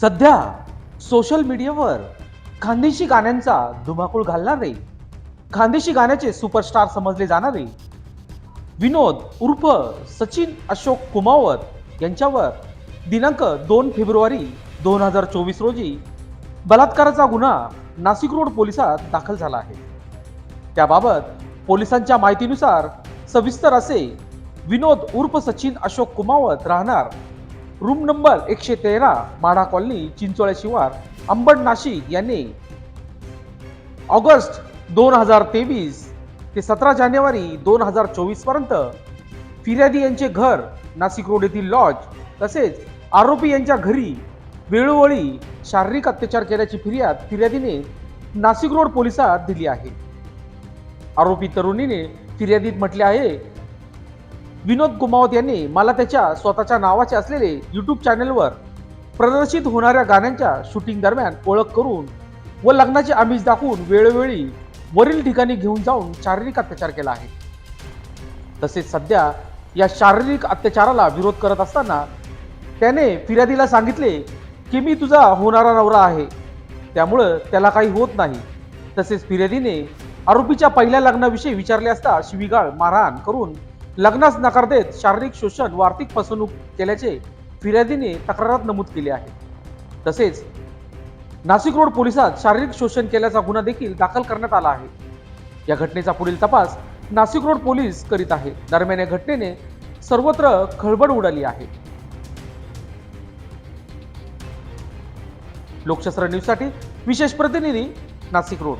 सध्या सोशल मीडियावर खानदेशी गाण्यांचा धुमाकूळ घालणारे, खानदेशी गाण्याचे सुपरस्टार समजले जाणारे विनोद उर्फ सचिन अशोक कुमावत यांच्यावर दिनांक 2 फेब्रुवारी 2024 रोजी बलात्काराचा गुन्हा नाशिक रोड पोलिसात दाखल झाला आहे। त्याबाबत पोलिसांच्या माहितीनुसार सविस्तर असे विनोद उर्फ सचिन अशोक कुमावत राहणार room number 113 Madha colony Chinchole शिवार अंबड नाशिक यांनी ऑगस्ट 2023 ते 17 जानेवारी 2024 पर्यंत फिर्यादी यांचे घर नाशिक रोड येथील लॉज तसेच आरोपी यांच्या घरी वेळोवेळी शारीरिक अत्याचार केल्याची फिर्याद फिर्यादीने नाशिक रोड पोलिसात दिली आहे। आरोपी तरुणीने फिर्यादीत म्हटले आहे, विनोद कुमावत यांनी मला त्याच्या स्वतःच्या नावाचे असलेले YouTube चॅनलवर प्रदर्शित होणाऱ्या गाण्यांच्या शूटिंग दरम्यान ओळख करून व लग्नाचे आमिष दाखवून वेळोवेळी वरील ठिकाणी घेऊन जाऊन शारीरिक अत्याचार केला आहे। तसेच सध्या या शारीरिक अत्याचाराला विरोध करत असताना त्याने फिर्यादीला सांगितले की मी तुझा होणारा नवरा आहे, त्यामुळे त्याला काही होत नाही। तसेच फिर्यादीने आरोपीच्या पहिल्या लग्नाविषयी विचारले असता शिवीगाळ मारहाण करून लग्नास नकार देत शारीरिक शोषण व आर्थिक फसवणूक केल्याचे फिर्यादीने तक्रारात नमूद केले आहे। तसेच नाशिक रोड पोलिसात शारीरिक शोषण केल्याचा गुन्हा देखील दाखल करण्यात आला आहे। या घटनेचा पुढील तपास नाशिक रोड पोलीस करीत आहे। दरम्यान या घटनेने सर्वत्र खळबळ उडाली आहे। लोकशास्त्र न्यूज साठी विशेष प्रतिनिधी नाशिक रोड।